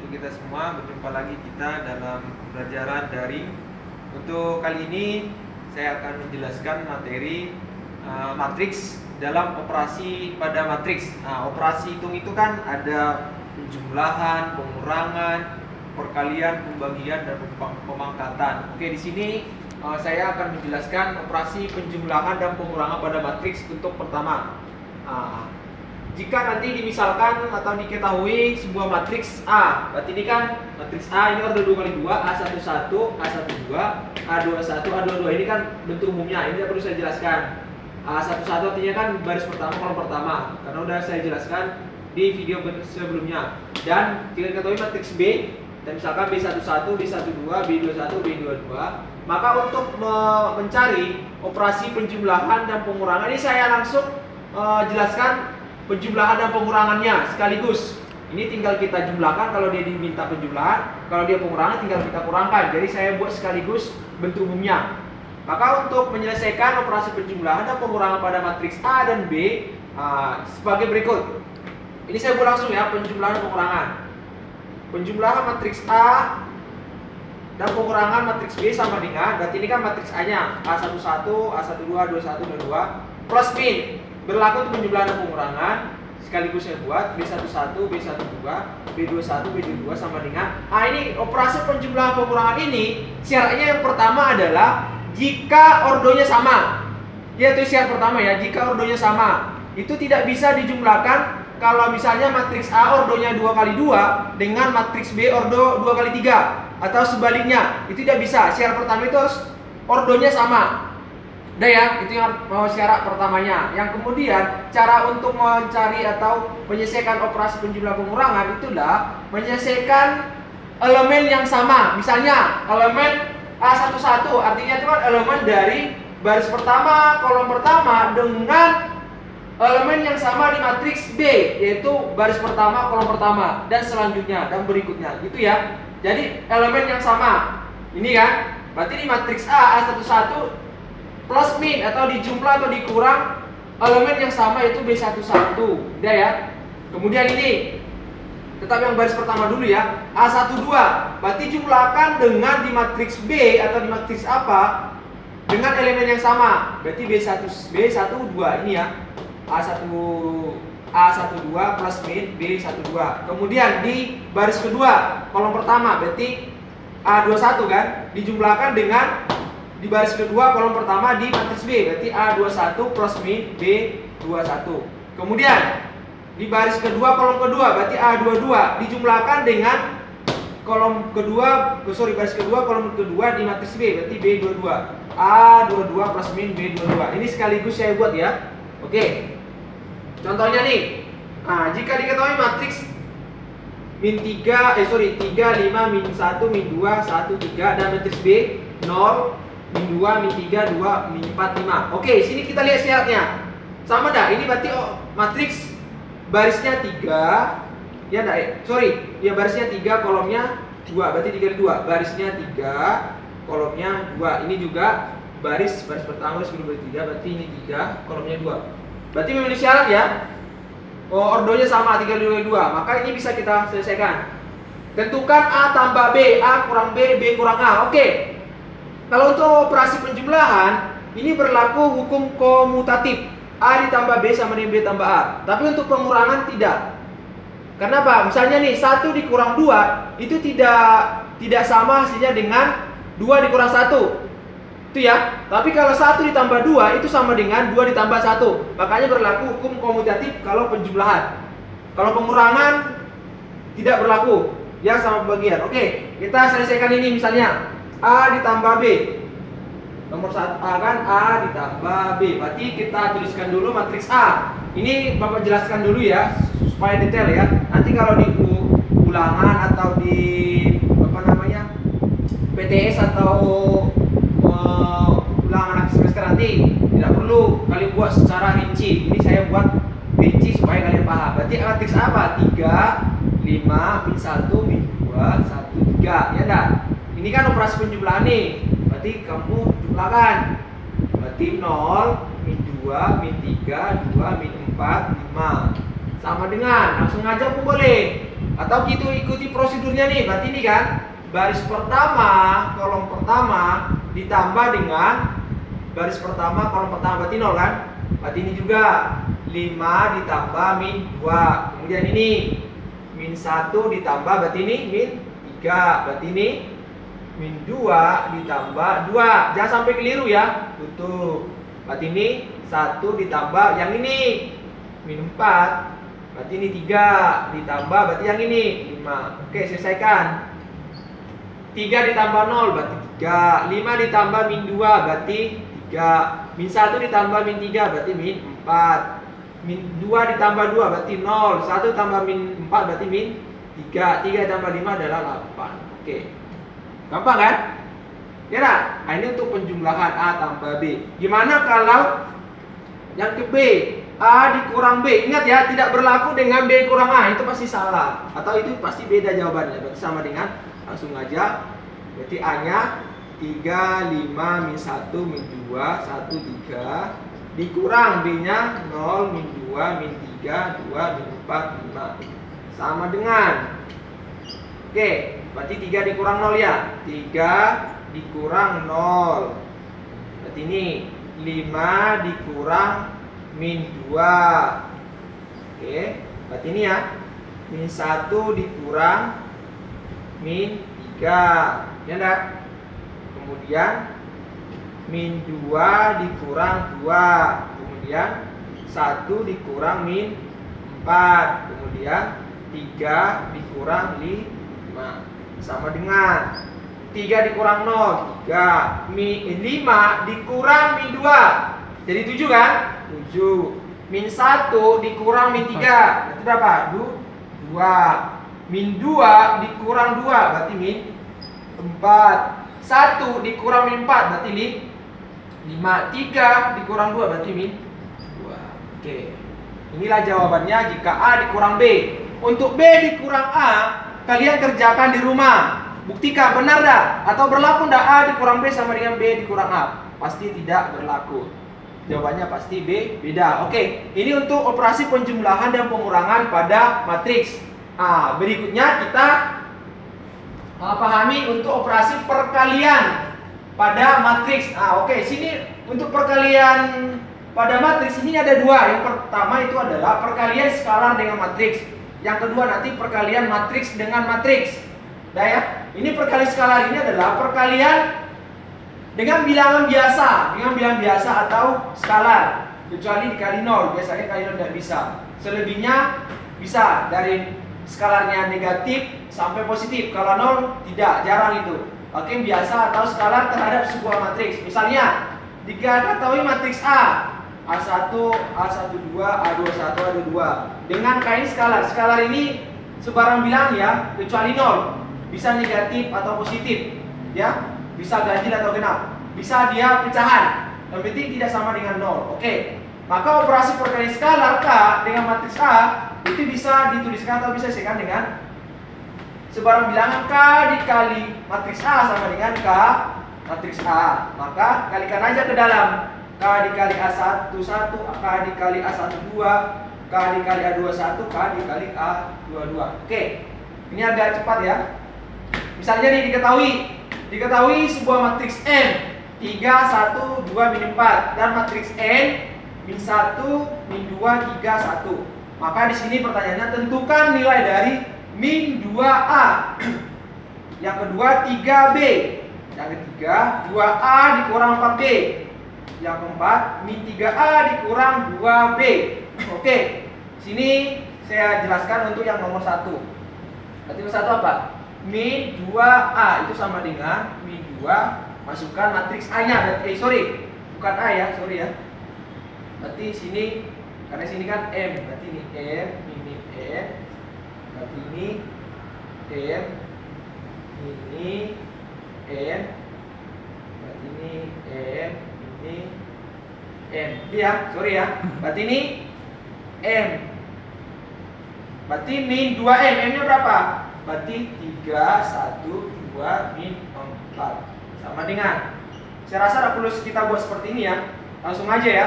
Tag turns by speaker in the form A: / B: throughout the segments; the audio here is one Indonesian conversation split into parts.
A: untuk kita semua. Berjumpa lagi kita dalam pembelajaran daring. Untuk kali ini saya akan menjelaskan materi matriks dalam operasi pada matriks. Nah, operasi hitung itu kan ada penjumlahan, pengurangan, perkalian, pembagian, dan pemangkatan. Oke, di sini saya akan menjelaskan operasi penjumlahan dan pengurangan pada matriks untuk pertama. Jika nanti dimisalkan atau diketahui sebuah matriks A, berarti ini kan matriks A ini order 2x2, A11, A12, A21, A22. Ini kan bentuk umumnya, ini tidak perlu saya jelaskan. A11 artinya kan baris pertama, kolom pertama, karena udah saya jelaskan di video sebelumnya. Dan jika diketahui matriks B, dan misalkan B11, B12, B21, B22, maka untuk mencari operasi penjumlahan dan pengurangan ini saya langsung jelaskan penjumlahan dan pengurangannya sekaligus. Ini tinggal kita jumlahkan kalau dia diminta penjumlahan, kalau dia pengurangan tinggal kita kurangkan. Jadi saya buat sekaligus bentuk umumnya. Maka untuk menyelesaikan operasi penjumlahan dan pengurangan pada matriks A dan B sebagai berikut. Ini saya buat langsung ya, penjumlahan dan pengurangan. Penjumlahan matriks A dan pengurangan matriks B sama dengan, berarti ini kan matriks A-nya A11, A12, A21, A22 plus min. Berlaku untuk penjumlahan dan pengurangan sekaligus saya buat B11, B12, B21, B22 sama dengan ini operasi penjumlahan pengurangan ini syaratnya yang pertama adalah jika ordonya sama. Yaitu syarat pertama ya, jika ordonya sama. Itu tidak bisa dijumlahkan kalau misalnya matriks A ordonya 2x2 dengan matriks B ordo 2x3 atau sebaliknya. Itu tidak bisa. Syarat pertama itu harus ordonya sama. Udah ya, itu yang syarat pertamanya. Yang kemudian cara untuk mencari atau menyelesaikan operasi penjumlahan pengurangan itulah menyelesaikan elemen yang sama. Misalnya elemen A11 artinya itu kan elemen dari baris pertama, kolom pertama dengan elemen yang sama di matriks B, yaitu baris pertama, kolom pertama dan selanjutnya dan berikutnya. Gitu ya. Jadi elemen yang sama. Ini kan, berarti di matriks A A11 plus min atau dijumlah atau dikurang elemen yang sama yaitu B11. Udah ya. Kemudian ini tetap yang baris pertama dulu ya, A12. Berarti jumlahkan dengan di matriks B atau di matriks apa dengan elemen yang sama. Berarti B12 ini ya. A12 plus min B12. Kemudian di baris kedua kolom pertama berarti A21 kan dijumlahkan dengan di baris kedua kolom pertama di matriks B berarti A21 plus min B21. Kemudian di baris kedua kolom kedua berarti A22 dijumlahkan dengan kolom kedua baris kedua kolom kedua di matriks B berarti B22. A22 plus min B22. Ini sekaligus saya buat ya. Oke. Contohnya nih. Nah, jika diketahui matriks min 3, 5, min 1, min 2, 1, 3 dan matriks B 0, min 2, min 3, 2, min 4, 5. Oke, sini kita lihat syaratnya. Sama dah, ini berarti matriks barisnya 3. Ya enggak, ya barisnya 3, kolomnya 2. Berarti 3 2. Barisnya 3, kolomnya 2. Ini juga baris pertama, baris kedua, baris 3. Berarti ini 3, kolomnya 2. Berarti memenuhi syarat ya. Ordonya sama 3 2 2. Maka ini bisa kita selesaikan. Tentukan A tambah B, A kurang B, B kurang A. Oke. Kalau untuk operasi penjumlahan ini berlaku hukum komutatif, A ditambah B sama dengan B tambah A. Tapi untuk pengurangan tidak. Kenapa? Misalnya nih 1 dikurang 2 itu tidak sama hasilnya dengan 2 dikurang 1. Itu ya. Tapi kalau 1 ditambah 2 itu sama dengan 2 ditambah 1. Makanya berlaku hukum komutatif kalau penjumlahan. Kalau pengurangan tidak berlaku. Ya sama pembagian. Oke, kita selesaikan ini misalnya A ditambah B. Nomor 1 A kan A ditambah B. Berarti kita tuliskan dulu matriks A. Ini Bapak jelaskan dulu ya supaya detail ya. Nanti kalau di ulangan atau di PTS atau ulangan akhir semester nanti tidak perlu kalian buat secara rinci. Ini saya buat rinci supaya kalian paham. Berarti matriks apa? 3, 5, min 1, min 2, 1, 3. Ya enggak? Ini kan operasi penjumlahan nih. Berarti kamu jumlahkan. Berarti 0, min 2, min 3, 2, min 4, 5. Sama dengan, langsung aja pun boleh. Atau gitu ikuti prosedurnya nih. Berarti ini kan baris pertama, kolom pertama ditambah dengan baris pertama, kolom pertama, berarti 0 kan? Berarti ini juga 5 ditambah min 2. Kemudian ini min 1 ditambah, berarti ini min 3. Berarti ini min 2 ditambah 2. Jangan sampai keliru ya. Tutup. Berarti ini 1 ditambah yang ini min 4. Berarti ini 3 ditambah, berarti yang ini 5. Oke, selesaikan. 3 ditambah 0 berarti 3. 5 ditambah min 2 berarti 3. Min 1 ditambah min 3 berarti min 4. Min 2 ditambah 2 berarti 0. 1 tambah min 4 berarti min 3. 3 tambah 5 adalah 8. Oke. Gampang kan? Ya nah, ini untuk penjumlahan A tambah B. Gimana kalau yang ke B? A dikurang B. Ingat ya, tidak berlaku dengan B kurang A. Itu pasti salah. Atau itu pasti beda jawabannya. Berarti sama dengan, langsung aja. Berarti A-nya 3, 5, min 1, min 2, 1, 3. Dikurang B-nya 0, min 2, min 3, 2, min 4, 5. Sama dengan. Oke, berarti 3 dikurang 0 ya. 3 dikurang 0. Berarti ini 5 dikurang min 2. Oke, berarti ini ya. Min 1 dikurang min 3. Ya enggak? Kemudian min 2 dikurang 2. Kemudian 1 dikurang min 4. Kemudian 3 dikurang 5. Sama dengan 3 dikurang 0, 3. 5 dikurang min 2. Jadi 7 kan? 7. Min 1 dikurang min 3. Berarti berapa? 2. Min 2 dikurang 2. Berarti min 4. 1 dikurang min 4. Berarti 5. 3 dikurang 2. Berarti min 2. Oke. Inilah jawabannya jika A dikurang B. Untuk B dikurang A, kalian kerjakan di rumah. Buktikan benar dah atau berlaku ndak A dikurang B sama dengan B dikurang A? Pasti tidak berlaku. Jawabannya pasti B, beda. Oke, ini untuk operasi penjumlahan dan pengurangan pada matriks. Berikutnya kita pahami untuk operasi perkalian pada matriks. Oke, sini untuk perkalian pada matriks ini ada dua. Yang pertama itu adalah perkalian skalar dengan matriks. Yang kedua nanti perkalian matriks dengan matriks. Nah ya, ini perkalian skalar ini adalah perkalian dengan bilangan biasa atau skalar, kecuali dikali 0. Biasanya kali 0 tidak bisa. Selebihnya bisa, dari skalarnya negatif sampai positif. Kalau 0 tidak, jarang itu. Oke, biasa atau skalar terhadap sebuah matriks. Misalnya diketahui matriks A, A1, A12, A21, A22 dengan kain skalar. Skalar ini sebarang bilangan ya, kecuali 0. Bisa negatif atau positif, ya. Bisa ganjil atau genap, bisa dia pecahan, yang penting tidak sama dengan 0. Oke, maka operasi perkalian skalar K dengan matriks A itu bisa dituliskan atau bisa disesuaikan dengan sebarang bilangan K dikali matriks A sama dengan K matriks A. Maka kalikan aja ke dalam. K dikali A11, K dikali A12, K dikali A21, K dikali A22. Oke, ini agak cepat ya. Misalnya nih diketahui sebuah matriks M 3, 1, 2, min 4 dan matriks N min 1, min 2, 3, 1. Maka di sini pertanyaannya tentukan nilai dari min 2A. Yang kedua 3B. Yang ketiga 2A dikurang 4B. Yang keempat min 3A dikurang 2B. Oke, sini saya jelaskan untuk yang nomor 1. Berarti nomor 1 apa? Min 2A itu sama dengan min 2 masukkan matriks A-nya. Bukan A ya, sorry ya. Berarti sini, karena sini kan M, berarti ini M, ini M. Berarti ini M, ini M. Berarti ini M, ini M. Ya, sorry ya. Berarti ini M. Berarti min 2M, M-nya berapa? Berarti 3, 1, 2, min 4. Sama dengan, saya rasa perlu kita buat seperti ini ya. Langsung aja ya.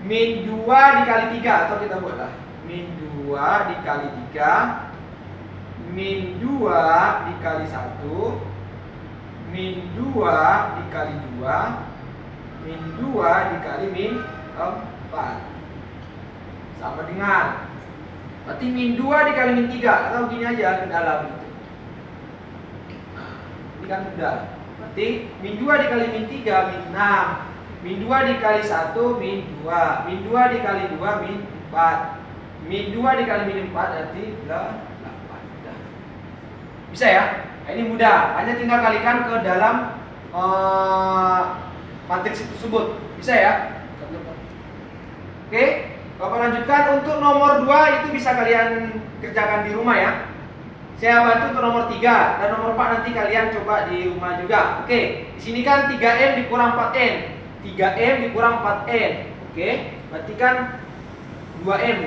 A: Min 2 dikali 3, atau kita buatlah min 2 dikali 3 min 2 dikali 1 min 2 dikali 2 min 2 dikali min 4 sama dengan, berarti min 2 dikali min 3 atau gini aja ke dalam gitu. Nah, ini kan mudah. Berarti min 2 dikali min 3 min 6, min 2 dikali 1 min 2, min 2 dikali 2 min 4, min 2 dikali min 4 berarti 8. Bisa ya? Nah, ini mudah, hanya tinggal kalikan ke dalam matriks tersebut. Bisa ya? Oke, Bapak lanjutkan. Untuk nomor 2 itu bisa kalian kerjakan di rumah ya. Saya bantu untuk nomor 3 dan nomor 4 nanti kalian coba di rumah juga. Oke, di sini kan 3M dikurang 4N. 3M dikurang 4N. Oke, berarti kan 2M.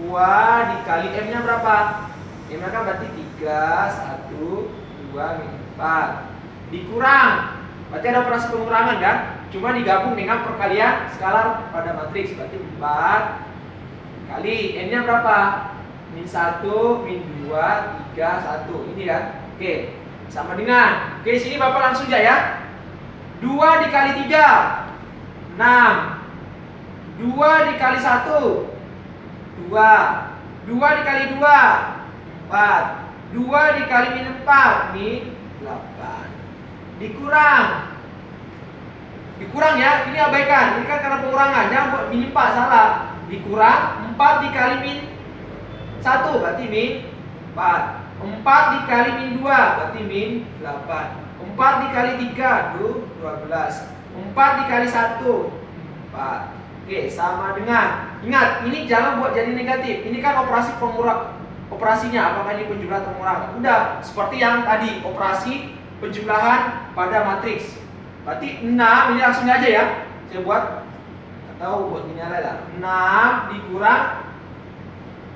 A: 2 dikali M-nya berapa? M-nya kan berarti 3, 1, 2, min 4. Dikurang. Berarti ada operasi pengurangan kan? Cuma digabung dengan perkalian skalar pada matriks. Berarti 4 kali N-nya berapa? Min 1, min 2, 3, 1. Ini kan? Oke, sama dengan. Oke, sini Bapak langsung aja ya. 2 dikali 3 6. 2 dikali 1 2. 2 dikali 2 4. 2 dikali min 4 min 8. Dikurang ya, ini abaikan. Ini kan karena pengurangan, jangan buat min 4 salah. Dikurang 4 dikali min 1 berarti min 4. 4 dikali min 2 berarti min 8. 4 dikali 3 12. 4 dikali 1 4. Oke, sama dengan. Ingat, ini jangan buat jadi negatif. Ini kan operasi pengurang. Operasinya apakah ini penjumlahan atau pengurangan? Udah, seperti yang tadi, operasi penjumlahan pada matriks. Berarti 6, ini langsung aja ya. Saya buat atau buat ini lah. 6 dikurang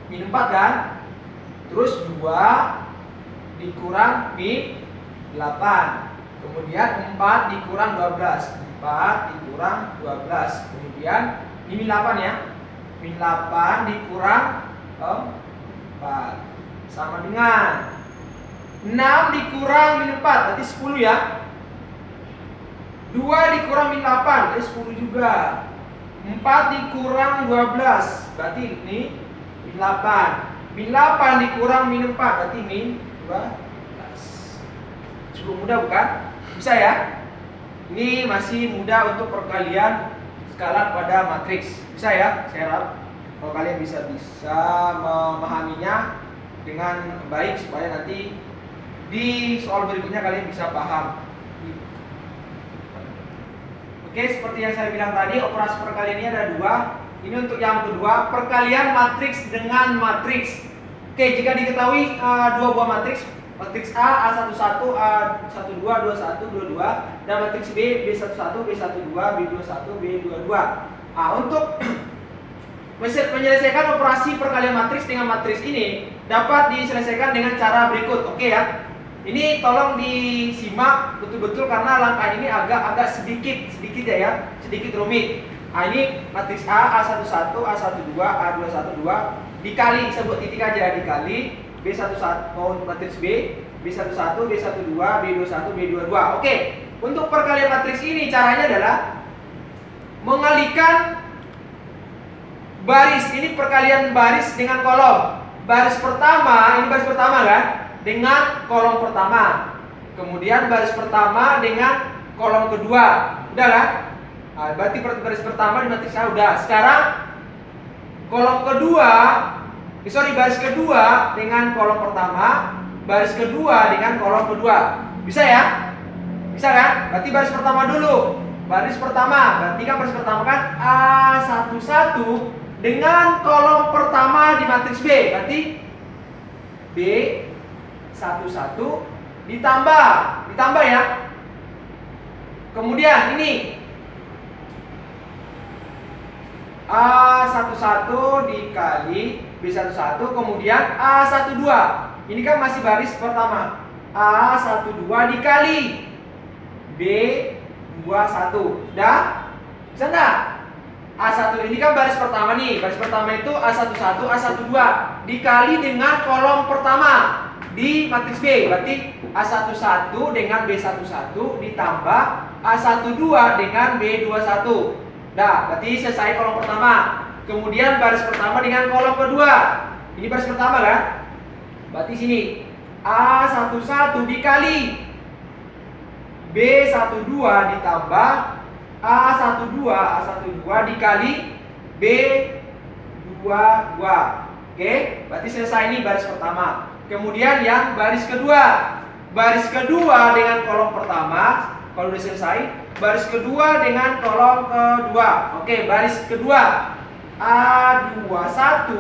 A: min 4 kan? Terus 2 dikurang min 8. Kemudian 4 dikurang 12. 4 dikurang 12. Kemudian ini min 8 ya. Min 8 dikurang 4 sama dengan 6 dikurang min 4 berarti 10 ya. 2 dikurang min 8 berarti 10 juga. 4 dikurang 12 berarti ini min 8. Min 8 dikurang min 4 berarti min 12. Cukup mudah bukan? Bisa ya? Ini masih mudah untuk perkalian skala pada matriks. Bisa ya? Saya harap kalau kalian bisa memahaminya dengan baik supaya nanti di soal berikutnya kalian bisa paham. Oke, seperti yang saya bilang tadi, operasi perkalian ini ada 2. Ini untuk yang kedua, perkalian matriks dengan matriks. Oke, jika diketahui 2 buah matriks, matriks A, A11, A12, 21, 22, dan matriks B, B11, B12, B21, B22. Nah, untuk menyelesaikan operasi perkalian matriks dengan matriks ini dapat diselesaikan dengan cara berikut. Oke ya. Ini tolong disimak betul-betul karena langkah ini agak sedikit ya, sedikit rumit. Nah, ini matriks A, A11, A12, A212 dikali, sebut titik aja, dikali B11 matriks B, B11, B12, B21, B22. Oke. Untuk perkalian matriks ini caranya adalah mengalihkan baris. Ini perkalian baris dengan kolom. Baris pertama, ini baris pertama kan? Dengan kolom pertama. Kemudian baris pertama dengan kolom kedua. Udah kan? Nah, berarti baris pertama di matriks A udah. Sekarang kolom kedua, baris kedua dengan kolom pertama, baris kedua dengan kolom kedua. Bisa ya? Bisa kan? Berarti baris pertama dulu. Baris pertama, berarti kan baris pertama kan A11 dengan kolom pertama di matriks B, berarti B11 ditambah ya. Kemudian ini A11 dikali B11, kemudian A12. Ini kan masih baris pertama. A12 dikali B21. Dah? Bisa enggak? A1 ini kan baris pertama nih. Baris pertama itu A11, A12 dikali dengan kolom pertama. di matriks B. Berarti A11 dengan B11 ditambah A12 dengan B21. Nah, berarti selesai kolom pertama. Kemudian baris pertama dengan kolom kedua. Ini baris pertama kan? Berarti sini A11 dikali B12 ditambah A12 dikali B22. Oke, berarti selesai ini baris pertama. Kemudian yang baris kedua. Baris kedua dengan kolom pertama, kalau udah selesai, baris kedua dengan kolom kedua. Oke, baris kedua A21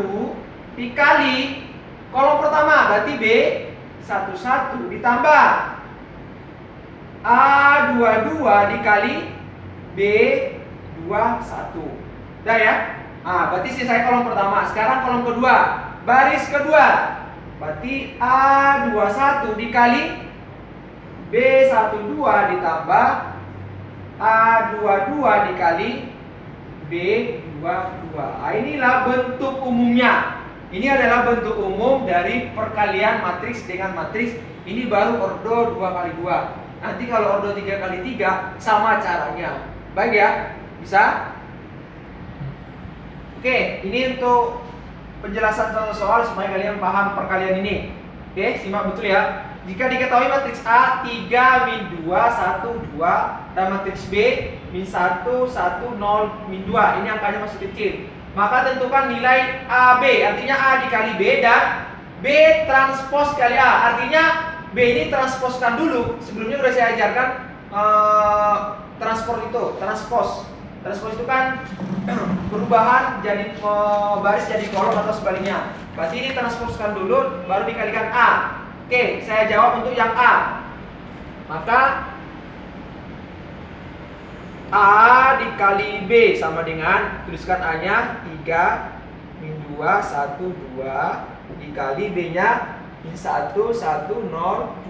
A: dikali kolom pertama, berarti B11 ditambah A22 dikali B21. Udah ya? Berarti selesai kolom pertama. Sekarang kolom kedua. Baris kedua. Berarti A21 dikali B12 ditambah A22 dikali B22. Inilah bentuk umumnya. Ini adalah bentuk umum dari perkalian matriks dengan matriks. Ini baru ordo 2x2. Nanti kalau ordo 3x3 sama caranya. Baik ya? Bisa? Oke, ini untuk penjelasan contoh soal supaya kalian paham perkalian ini. Oke, simak betul ya. Jika diketahui matriks A 3 min 2 1 2 dan matriks B min 1 1 0 min 2, ini angkanya masih kecil, maka tentukan nilai AB. Artinya A dikali B dan B transpos kali A. Artinya B ini transposkan dulu. Sebelumnya sudah saya ajarkan transpos. Transpos itu kan perubahan jadi baris jadi kolom atau sebaliknya. Berarti ini transposkan dulu baru dikalikan A. Oke, saya jawab untuk yang A. Maka A dikali B sama dengan, tuliskan A-nya 3 min 2 1 2 dikali B-nya min 1 1 0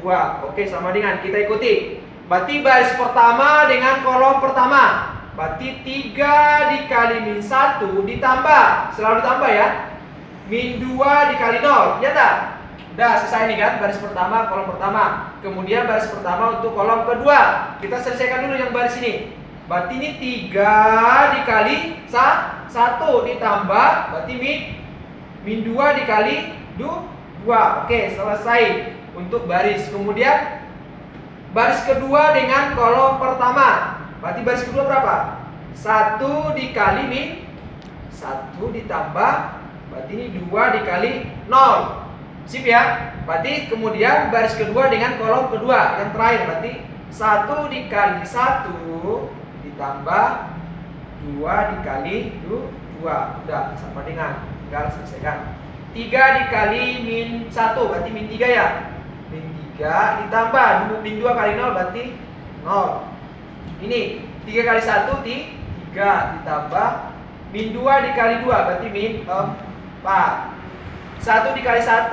A: 2. Oke, sama dengan, kita ikuti. Berarti baris pertama dengan kolom pertama. Berarti 3 dikali min 1 ditambah, selalu ditambah ya, min 2 dikali 0. Ya tak? Udah selesai nih kan, baris pertama, kolom pertama. Kemudian baris pertama untuk kolom kedua. Kita selesaikan dulu yang baris ini. Berarti ini 3 dikali 1 ditambah, berarti min 2 dikali 2. Oke, selesai untuk baris. Kemudian baris kedua dengan kolom pertama. Berarti baris kedua berapa? 1 dikali min 1 ditambah, berarti ini 2 dikali 0. Sip ya? Berarti kemudian baris kedua dengan kolom kedua yang terakhir, berarti 1 dikali 1 ditambah 2 dikali 2. Udah sama dengan, tinggal selesaikan. 3 dikali min 1 berarti min 3 ya. Min 3 ditambah min 2 kali 0 berarti 0. Ini 3 kali 1 3 ditambah min 2 dikali 2 berarti min 4. 1 dikali 1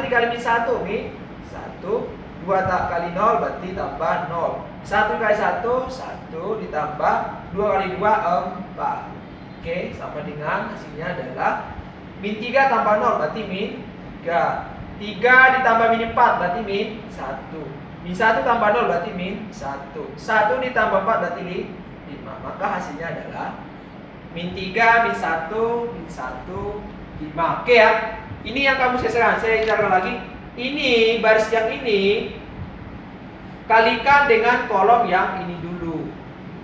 A: dikali min 1 min 1. 2 tak kali 0 berarti tambah 0. 1 kali 1 1 ditambah 2 kali 2 4. Oke, sama dengan hasilnya adalah min 3 tambah 0 berarti min 3. 3 ditambah min 4 berarti min 1. Min 1 tambah 0 berarti min 1. 1 ditambah 4 berarti 5. Maka hasilnya adalah min 3, min 1, min 1, 5. Oke ya. Ini yang kamu selesaikan. Saya ingatkan lagi. Ini baris yang ini kalikan dengan kolom yang ini dulu.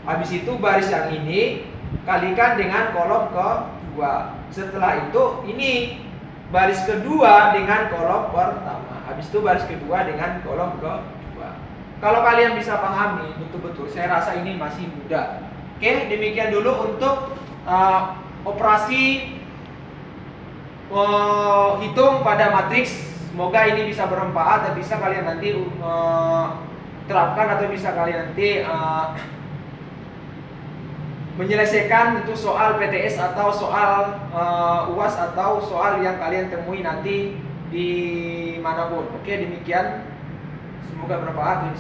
A: Habis itu baris yang ini kalikan dengan kolom kedua. Setelah itu ini baris kedua dengan kolom pertama. Habis itu baris kedua dengan kolom kedua. Kalau kalian bisa pahami betul-betul, saya rasa ini masih mudah. Oke, demikian dulu untuk operasi hitung pada matriks. Semoga ini bisa bermanfaat dan bisa kalian nanti terapkan atau bisa kalian nanti menyelesaikan itu soal PTS atau soal UAS atau soal yang kalian temui nanti di manapun. Oke, demikian. Semoga bermanfaat.